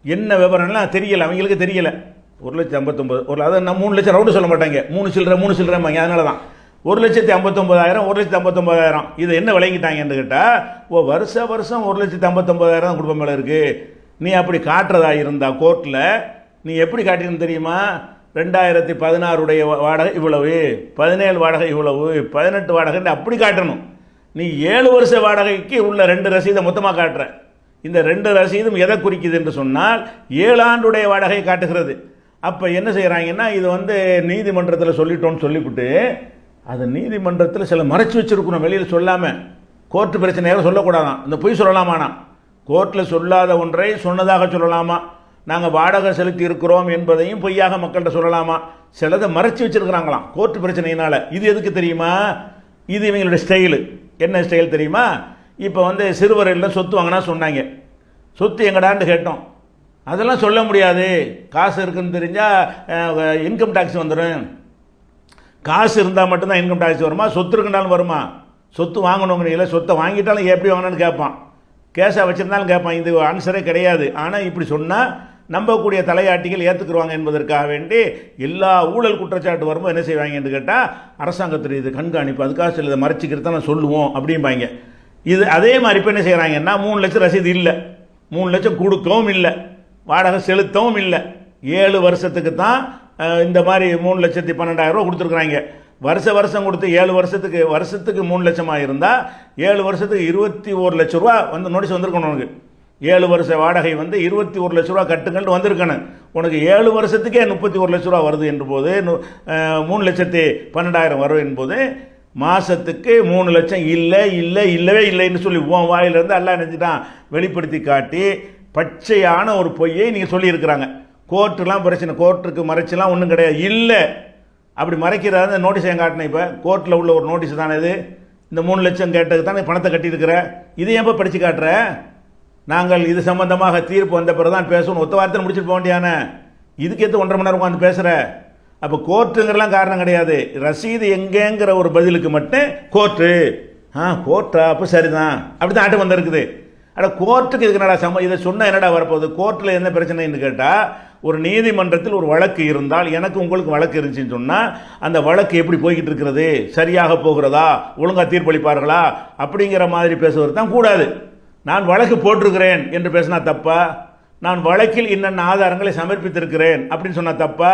என்ன விவரம்லாம் தெரியலை, அவங்களுக்கு தெரியலை. 1,59,000 அதை நான் 3 லட்சம் ரவுண்டு சொல்ல மாட்டாங்க, 3 சில்லறைம்பாங்க. அதனால தான் 1,59,000 1,59,000 இது என்ன விளங்கிட்டாங்கன்னு கேட்டால், ஓ வருஷம் 1,59,000 தான் குடும்பம் மேலே இருக்குது. நீ அப்படி காட்டுறதா இருந்தா கோர்ட்டில் நீ எப்படி காட்டின்னு தெரியுமா? 2016 வாடகை இவ்வளவு, 17 வாடகை இவ்வளவு, 18 வாடகைன்னு அப்படி காட்டணும். நீ 7 வருஷ வாடகைக்கு உள்ள 2 ரசீதை மொத்தமாக காட்டுற. இந்த 2 ரசீதும் எதை குறிக்குது என்று சொன்னால் 7 ஆண்டுடைய வாடகை காட்டுகிறது. அப்போ என்ன செய்கிறாங்கன்னா, இது நீதிமன்றத்தில் சொல்லிட்டோன்னு சொல்லிவிட்டு அது நீதிமன்றத்தில் சில மறைச்சி வச்சிருக்கணும், வெளியில் சொல்லாமல். கோர்ட்டு பிரச்சனையாக சொல்லக்கூடாதான், இந்த பொய் சொல்லலாமாண்ணா. கோர்ட்டில் சொல்லாத ஒன்றை சொன்னதாக சொல்லலாமா? நாங்கள் வாடகை செலுத்தி இருக்கிறோம் என்பதையும் பொய்யாக மக்கள்கிட்ட சொல்லலாமா? சிலதை மறைச்சி வச்சிருக்கிறாங்களாம் கோர்ட்டு பிரச்சனையினால. இது எதுக்கு தெரியுமா? இது இவங்களுடைய ஸ்டைலு. என்ன ஸ்டைல் தெரியுமா? இப்போ சிறுவரையில் சொத்து வாங்கினா சொன்னாங்க, சொத்து எங்கடான்னு கேட்டோம். அதெல்லாம் சொல்ல முடியாது, காசு இருக்குன்னு தெரிஞ்சால் இன்கம் டேக்ஸ் வந்துடும். காசு இருந்தால் மட்டும்தான் இன்கம் டேக்ஸ் வருமா? சொத்து இருக்குனாலும் வருமா? சொத்து வாங்கணுங்கிறீங்கள, சொத்தை வாங்கிட்டாலும் எப்படி வாங்கணும்னு கேட்பான், கேஷாக வச்சுருந்தாலும் கேட்பான். இது ஆன்சரே கிடையாது. ஆனால் இப்படி சொன்னால் நம்பக்கூடிய தலையாட்டிகள் ஏற்றுக்குருவாங்க என்பதற்காக வேண்டி எல்லா ஊழல் குற்றச்சாட்டு வரும்போது என்ன செய்வாங்கன்னு கேட்டால், அரசாங்கத்தில் இது கண்காணிப்பு, அதுக்காக சில இதை மறைச்சிக்கிறத நான் சொல்லுவோம் அப்படிம்பாங்க. இது அதே மாதிரி இப்போ என்ன செய்கிறாங்கன்னா, 3 லட்சம் ரசீது இல்லை, 3 லட்சம் கொடுக்கவும் இல்லை, வாடகை செலுத்தவும் இல்லை. 7 வருஷத்துக்கு தான் இந்த மாதிரி 3,12,000 ரூபா கொடுத்துருக்குறாங்க. வருஷம் கொடுத்து 7 வருஷத்துக்கு 3 லட்சமாக இருந்தால் 7 வருஷத்துக்கு 21 லட்ச ரூபா நோட்டீஸ் வந்திருக்கணும். உனக்கு 7 வருஷ வாடகை 21 லட்ச ரூபா கட்டுங்கள்னு வந்திருக்கணும். உனக்கு 7 வருஷத்துக்கே 31 லட்ச ரூபா வருது என்போது 3,12,000 வரும் என்போது மாதத்துக்கு 3 லட்சம் இல்லவே இல்லைன்னு சொல்லி உன் வாயிலிருந்து எல்லாம் நினைச்சிட்டான் வெளிப்படுத்தி காட்டி பச்சையான ஒரு பொய்யை நீங்கள் சொல்லியிருக்கிறாங்க. கோர்ட்டுலாம் பிரச்சனை, கோர்ட்டுக்கு மறைச்சலாம் ஒன்றும் கிடையாது. இல்லை அப்படி மறைக்கிறதா நோட்டீஸ் ஏன் காட்டினேன்? இப்போ கோர்ட்டில் உள்ள ஒரு நோட்டீஸ் தானே இது. இந்த 3 லட்சம் கேட்டது தானே பணத்தை கட்டியிருக்கிற. இது ஏன் படித்து காட்டுற? நாங்கள் இது சம்பந்தமாக தீர்ப்பு வந்த பிறகு தான் பேசணும், ஒத்த வார்த்தை முடிச்சுட்டு போக வேண்டியானே. இதுக்கு எது 1.5 மணி நேரம் உட்காந்து பேசுகிற? அப்போ கோர்ட்டுங்கிறலாம் காரணம் கிடையாது. ரசீது எங்கேங்கிற ஒரு பதிலுக்கு மட்டும் கோர்ட்டு கோர்ட்டா அப்போ சரிதான் அப்படி தான் ஆட்டம் வந்திருக்குது. ஆனால் கோர்ட்டுக்கு இதுக்கு என்னடா இதை சொன்னால் என்னடா வரப்போகுது? கோர்ட்டில் என்ன பிரச்சனைன்னு கேட்டால், ஒரு நீதிமன்றத்தில் ஒரு வழக்கு இருந்தால், எனக்கு உங்களுக்கு வழக்கு இருந்துச்சுன்னு சொன்னால் அந்த வழக்கு எப்படி போய்கிட்டு இருக்கிறது, சரியாக போகிறதா, ஒழுங்காக தீர்ப்பளிப்பார்களா அப்படிங்கிற மாதிரி பேசுவது தான் கூடாது. நான் வழக்கு போட்டிருக்கிறேன் என்று பேசினா தப்பா? நான் வழக்கில் இன்னென்ன ஆதாரங்களை சமர்ப்பித்திருக்கிறேன் அப்படின்னு சொன்னால் தப்பா?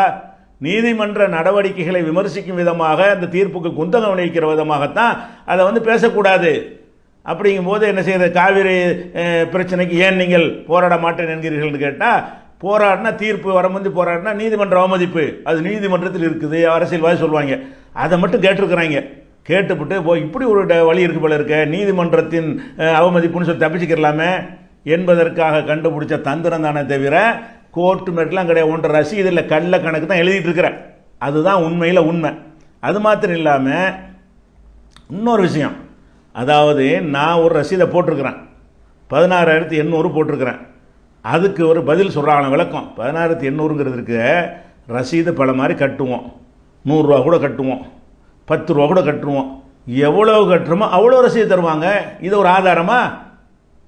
நீதிமன்ற நடவடிக்கைகளை விமர்சிக்கும் விதமாக, அந்த தீர்ப்புக்கு குந்தகம் விளைவிக்கிற விதமாகத்தான் அதை பேசக்கூடாது. அப்படிங்கும்போது என்ன செய்யறது? காவிரி பிரச்சனைக்கு ஏன் நீங்கள் போராட மாட்டேன் என்கிறீர்கள்னு கேட்டால், போராடினா தீர்ப்பு வரமுந்தி போராடினா நீதிமன்ற அவமதிப்பு, அது நீதிமன்றத்தில் இருக்குது, அரசியல்வாதி சொல்லுவாங்க. அதை மட்டும் கேட்டிருக்கிறாங்க. கேட்டுப்பட்டு இப்படி ஒரு வழி இருக்கு போல இருக்க, நீதிமன்றத்தின் அவமதிப்புன்னு சொல்லி தப்பிச்சுக்கலாமே என்பதற்காக கண்டுபிடிச்ச தந்திரம் தானே தவிர கோர்ட்டு மேட்டெலாம் கிடையாது. ஒன்ற ரசீதில் கள்ள கணக்கு தான் எழுதிட்டு இருக்கிறேன். அதுதான் உண்மையில் உண்மை. அது மாத்திரம் இல்லாமல் இன்னொரு விஷயம், அதாவது நான் ஒரு ரசீதை போட்டிருக்கிறேன், 16,800 போட்டிருக்கிறேன். அதுக்கு ஒரு பதில் சொல்கிறாங்க விளக்கம். 16,800ங்கிறதுக்கு ரசீது பல மாதிரி கட்டுவோம், 100 ரூபா கூட கட்டுவோம், 10 ரூபா கூட கட்டுவோம். எவ்வளோ கட்டுறோமோ அவ்வளோ ரசீது தருவாங்க. இது ஒரு ஆதாரமா?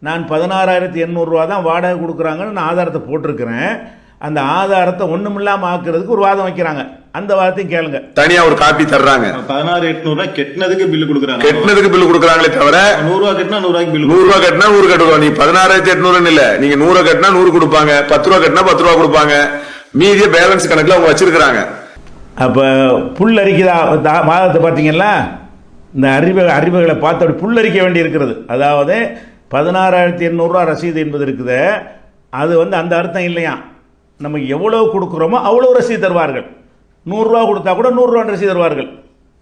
நான் 16,800 ரூபா தான் வாடகை கொடுக்குறாங்கன்னு நான் ஆதாரத்தை போட்டிருக்கிறேன். அந்த ஆதாரத்தை ஒண்ணுமில்லாம ஆக்குறதுக்கு ஒரு வாதம் வைக்கிறாங்க. அந்த வாதத்தையும் கேளுங்க. தனியா ஒரு காப்பி தர்றாங்க. 16,800 கெட்டினதுக்கு பில்லு கொடுக்குறாங்க. கெட்டினதுக்கு பில்லு கொடுக்குறாங்களே தவிர 100 ரூபா கட்டினா 100 ரூபாய்க்கு பில்லு. 100 ரூபா கட்டினா 100 கட்டுவோம். நீ 16,800 இல்ல, நீங்க 100 கட்டினா 100 கொடுப்பாங்க, 10 ரூபா கட்டினா 10 ரூபா கொடுப்பாங்க. மீதிய பேலன்ஸ் கணக்குல அவங்க வச்சிருக்காங்க. அப்போ புல் அரிக்குதா மாதத்தை பார்த்தீங்களா, இந்த அறிவுகளை பார்த்து அப்படி புல்லரிக்க வேண்டி இருக்கிறது. அதாவது 16,800 ரசீது என்பது இருக்குது, அது அந்த அர்த்தம் இல்லையா. நம்ம எவ்வளோ கொடுக்குறோமோ அவ்வளோ ரசீது தருவார்கள். 100 ரூபா கொடுத்தா கூட 100 ரூபா ரசீது தருவார்கள்.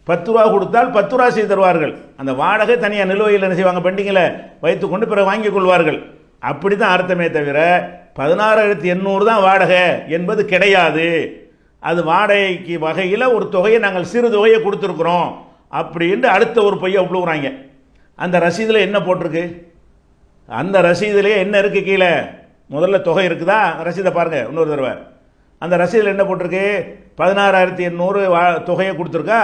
10 ரூபா கொடுத்தால் 10 ரூபா ரசீது தருவார்கள். அந்த வாடகை தனியாக நிலுவையில் என்ன செய்வாங்க, பெண்டிங்கில் வைத்துக்கொண்டு பிறகு வாங்கிக் கொள்வார்கள். அப்படி தான் அர்த்தமே தவிர 16,800 தான் வாடகை என்பது கிடையாது. அது வாடகைக்கு வகையில் ஒரு தொகையை நாங்கள் சிறு தொகையை கொடுத்துருக்குறோம் அப்படின்ட்டு அடுத்த ஒரு பொய்யை விழுவுறாங்க. அந்த ரசீதில் என்ன போட்டிருக்கு, அந்த ரசீதிலே என்ன இருக்குது, கீழே முதல்ல தொகை இருக்குதா, ரசீதை பாருங்கள் இன்னொரு தடவை. அந்த ரசீதில் என்ன போட்டிருக்கு, 16,800 தொகையை கொடுத்துருக்கா.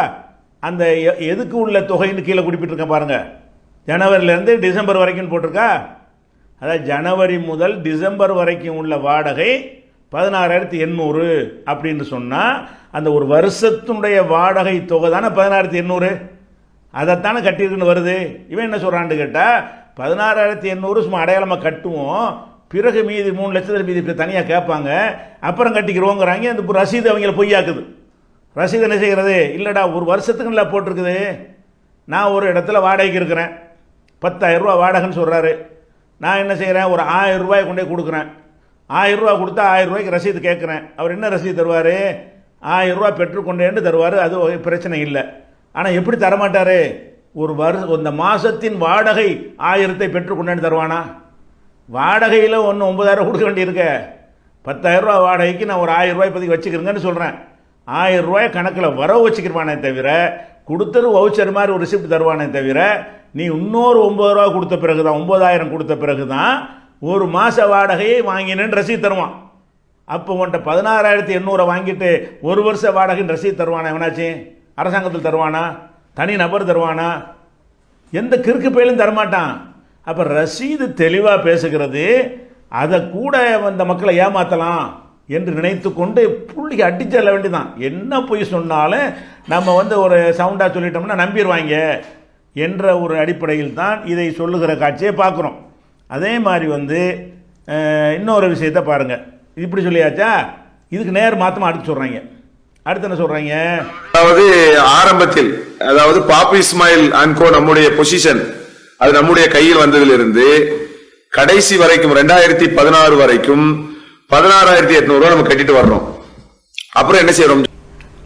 அந்த எதுக்கு உள்ள தொகைன்னு கீழே குறிப்பிட்டிருக்கேன் பாருங்கள். ஜனவரியிலேருந்து டிசம்பர் வரைக்கும் போட்டிருக்கா. அதாவது ஜனவரி முதல் டிசம்பர் வரைக்கும் உள்ள வாடகை 16,800 அப்படின்னு சொன்னால் அந்த ஒரு வருஷத்தினுடைய வாடகை தொகை தானே 16,800. அதைத்தானே கட்டியிருக்குன்னு வருது. இவன் என்ன சொல்கிறான்னு கேட்டால் 16,800 சும்மா அடையாளமாக கட்டுவோம், பிறகு மீதி 3 லட்சத்தில் மீதி தனியாக கேட்பாங்க, அப்புறம் கட்டிக்கிறோங்கிறாங்க. அந்த ரசீது அவங்கள பொய்யாக்குது. ரசீது என்ன செய்கிறது, இல்லைடா ஒரு வருஷத்துக்கு நல்லா போட்டிருக்குது. நான் ஒரு இடத்துல வாடகைக்கு இருக்கிறேன், 10,000 ரூபா வாடகைன்னு சொல்கிறாரு. நான் என்ன செய்கிறேன், ஒரு 1000 ரூபாய் கொண்டே கொடுக்குறேன். 1000 ரூபா கொடுத்தா 1000 ரூபாய்க்கு ரசீது கேட்குறேன். அவர் என்ன ரசீது தருவார், 1000 ரூபா பெற்றுக்கொண்டேன்னு தருவார். அது பிரச்சனை இல்லை. ஆனால் எப்படி தரமாட்டார், ஒரு இந்த மாதத்தின் வாடகை 1000 பெற்றுக்கொண்டேன்னு தருவானா? வாடகையில் 9,000 கொடுக்க வேண்டியிருக்க. 10,000 ரூபா வாடகைக்கு நான் ஒரு 1000 ரூபாய் இப்போதைக்கு வச்சுக்கிறேங்கன்னு சொல்கிறேன். 1000 ரூபாய் கணக்கில் வரவு வச்சுக்கிருவானே தவிர, கொடுத்தது வவுச்சர் மாதிரி ஒரு ரிசிப்ட் தருவானே தவிர, நீ இன்னொரு 9 ரூபா கொடுத்த பிறகு தான், 9,000 கொடுத்த பிறகு தான் ஒரு மாத வாடகையை வாங்கினேன்னு ரசீது தருவான். அப்போ உன்ட்ட 16,800 வாங்கிட்டு ஒரு வருஷ வாடகைன்னு ரசீது தருவானா? எவனாச்சு அரசாங்கத்தில் தருவானா, தனி நபர் தருவானா? எந்த கிறுக்கு பயிலும் தரமாட்டான். அப்போ ரசீது தெளிவாக பேசுகிறது, அதை கூட அந்த மக்களை ஏமாற்றலாம் என்று நினைத்து கொண்டு புள்ளிக்கு அடிச்சு செல்ல வேண்டியதான். என்ன போய் சொன்னாலும் நம்ம ஒரு சவுண்டாக சொல்லிட்டோம்னா நம்பிடுவாங்க என்ற ஒரு அடிப்படையில் தான் இதை சொல்லுகிற காட்சியை பார்க்குறோம். அதே மாதிரி இன்னொரு விஷயத்தை பாருங்கள். இப்படி சொல்லியாச்சா, இதுக்கு நேர் மாத்தமாக அடுத்து சொல்கிறாங்க. அடுத்து என்ன சொல்கிறாங்க, அதாவது ஆரம்பத்தில், அதாவது பாப்பு இஸ்மாயில் அன்கோ நம்முடைய பொசிஷன், அது நம்முடைய கையில் வந்ததிலிருந்து கடைசி வரைக்கும் 2016 வரைக்கும் 16,800 நம்ம கட்டிட்டு வர்றோம். அப்புறம் என்ன செய்யறோம்,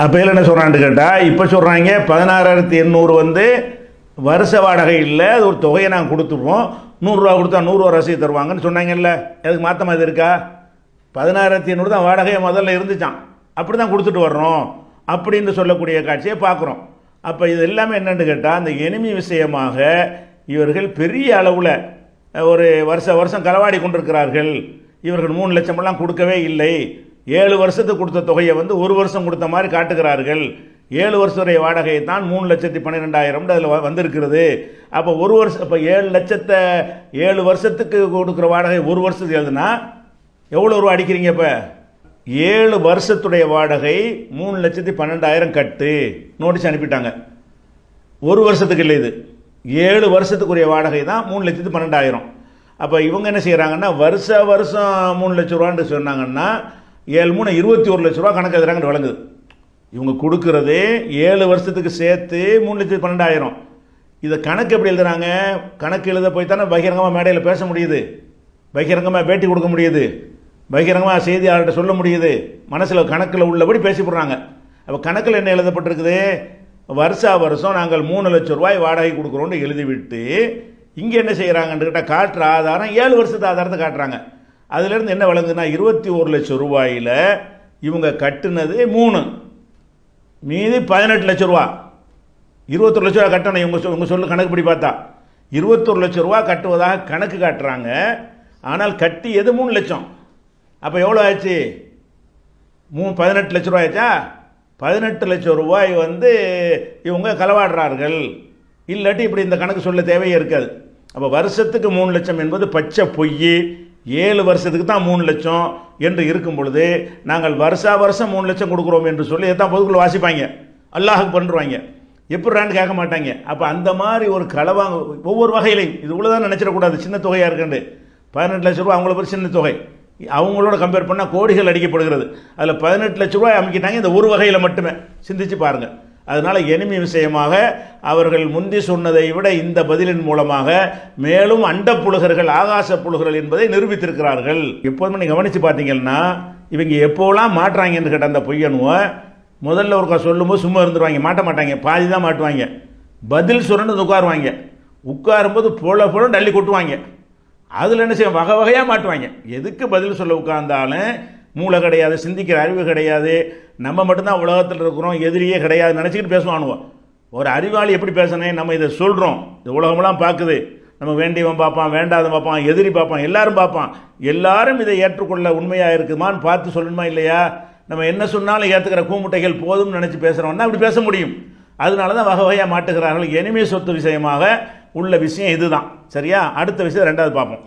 அப்போ என்ன சொல்கிறான்னு கேட்டால், இப்போ சொல்கிறாங்க 16,800 வருஷ வாடகை இல்லை, அது ஒரு தொகையை நாங்கள் கொடுத்துருவோம், 100 ரூபா கொடுத்தா 100 ரூபா ரசீது தருவாங்கன்னு சொன்னாங்கல்ல. அதுக்கு மாற்றமாக இது இருக்கா? 16,800 தான் வாடகையை முதல்ல இருந்துச்சான், அப்படி தான் கொடுத்துட்டு வர்றோம் அப்படின்னு சொல்லக்கூடிய காட்சியை பார்க்குறோம். அப்போ இது எல்லாமே என்னென்னு கேட்டால், அந்த எனிமி விஷயமாக இவர்கள் பெரிய அளவில் ஒரு வருஷம் களவாடி கொண்டிருக்கிறார்கள். இவர்கள் 3 லட்சமெல்லாம் கொடுக்கவே இல்லை, 7 வருஷத்துக்கு கொடுத்த தொகையை ஒரு வருஷம் கொடுத்த மாதிரி காட்டுகிறார்கள். 7 வருஷத்துடைய வாடகை தான் 3,12,000 அதில் வந்திருக்கிறது. அப்போ ஒரு வருஷம், இப்போ 7 லட்சத்தை 7 வருஷத்துக்கு கொடுக்குற வாடகை ஒரு வருஷத்துக்கு எழுதுனா எவ்வளோ ரூபா அடிக்கிறீங்க? இப்போ 7 வருஷத்துடைய வாடகை 3,12,000 கட்டு நோட்டீஸ் அனுப்பிட்டாங்க. ஒரு வருஷத்துக்கு இல்லை, இது 7 வருஷத்துக்குரிய வாடகை தான் 3,12,000. அப்போ இவங்க என்ன செய்கிறாங்கன்னா, வருஷம் 3 லட்ச ரூபான்னு சொன்னாங்கன்னா 7 3 21 லட்ச ரூபா கணக்கு எழுதுறாங்கன்னு வழங்குது. இவங்க கொடுக்கறது 7 வருஷத்துக்கு சேர்த்து 3,12,000. இதை கணக்கு எப்படி எழுதுறாங்க? கணக்கு எழுத போய் தானே பகிரங்கமாக மேடையில் பேச முடியுது, பகிரங்கமாக பேட்டி கொடுக்க முடியுது, பகிரங்கமாக செய்தியாளர்கிட்ட சொல்ல முடியுது. மனசில் கணக்கில் உள்ளபடி பேசி போடுறாங்க. அப்போ கணக்கில் என்ன எழுதப்பட்டிருக்குது? வருஷம் நாங்கள் 3 லட்ச ரூபாய் வாடகை கொடுக்குறோன்னு எழுதிவிட்டு இங்கே என்ன செய்கிறாங்கன்னு கேட்டால் காட்டுற ஆதாரம் 7 வருஷத்து ஆதாரத்தை காட்டுறாங்க. அதுலேருந்து என்ன வழங்குதுன்னா 21 லட்சம் ரூபாயில் இவங்க கட்டுனது 3, மீதி 18 லட்ச ரூபா. 21 லட்ச ரூபா கட்டணும் இவங்க சொல்லு கணக்குப்படி பார்த்தா 21 லட்ச ரூபா கட்டுவதாக கணக்கு காட்டுறாங்க. ஆனால் கட்டியது 3 லட்சம். அப்போ எவ்வளோ ஆச்சு? 18 லட்ச ரூபா ஆச்சா? 18 லட்சம் ரூபாய் இவங்க களவாடுறார்கள். இல்லாட்டி இப்படி இந்த கணக்கு சொல்ல தேவையே இருக்காது. அப்போ வருஷத்துக்கு 3 லட்சம் என்பது பச்சை பொய். 7 வருஷத்துக்கு தான் 3 லட்சம் என்று இருக்கும் பொழுது நாங்கள் வருஷம் 3 லட்சம் கொடுக்குறோம் என்று சொல்லி எதான் பொதுக்குள்ள வாசிப்பாங்க, அல்லாஹுக்கு பண்ணுவாங்க, எப்படிறான்னு கேட்க மாட்டாங்க. அப்போ அந்த மாதிரி ஒரு களவாங்க ஒவ்வொரு வகையிலையும் இது உள்ளதான் நினச்சிடக்கூடாது. சின்ன தொகையாக இருக்குண்டு 18 லட்ச ரூபா அவங்கள பேர் சின்ன தொகை, அவங்களோட கம்பேர் பண்ணால் கோடிகள் அடிக்கப்படுகிறது. அதில் 18 லட்ச ரூபாய் அமைக்கிட்டாங்க இந்த ஒரு வகையில் மட்டுமே. சிந்திச்சு பாருங்கள். அதனால் எனிமி விஷயமாக அவர்கள் முந்தி சொன்னதை விட இந்த பதிலின் மூலமாக மேலும் அண்ட புழுகர்கள் ஆகாச புழுகர்கள் என்பதை நிரூபித்திருக்கிறார்கள். எப்போதுமே நீங்கள் கவனித்து பார்த்தீங்கன்னா இவங்க எப்போலாம் மாட்டுறாங்கன்னு கேட்ட அந்த பொய்யனுவோ முதல்ல ஒருக்கா சொல்லும்போது சும்மா இருந்துருவாங்க, மாட்ட மாட்டாங்க, பாதி தான் மாட்டுவாங்க. பதில் சொல்லணுன்னு உட்காருவாங்க, உட்காரும்போது போல தள்ளி கொட்டுவாங்க. அதில் என்ன செய்ய வகை வகையாக மாட்டுவாங்க. எதுக்கு பதில் சொல்ல உட்கார்ந்தாலும் மூளை கிடையாது, சிந்திக்கிற அறிவு கிடையாது, நம்ம மட்டும்தான் உலகத்தில் இருக்கிறோம், எதிரியே கிடையாது நினச்சிக்கிட்டு பேசுவானுவோம். ஒரு அறிவாளி எப்படி பேசணும், நம்ம இதை சொல்கிறோம், இந்த உலகமெல்லாம் பார்க்குது, நம்ம வேண்டியவன் பார்ப்பான், வேண்டாதவன் பார்ப்பான், எதிரி பார்ப்பான், எல்லாரும் பார்ப்பான், எல்லாரும் இதை ஏற்றுக்கொள்ள உண்மையாக இருக்குமான்னு பார்த்து சொல்லணுமா இல்லையா? நம்ம என்ன சொன்னாலும் ஏற்றுக்கிற கூமுட்டைகள் போதும்னு நினச்சி பேசுகிறோம்னா அப்படி பேச முடியும். அதனால தான் வகை வகையாக மாட்டுகிறார்கள். எனிமே சொத்து விஷயமாக உள்ள விஷயம் இதுதான். சரியா? அடுத்த விஷயம் ரெண்டாவது பார்ப்போம்.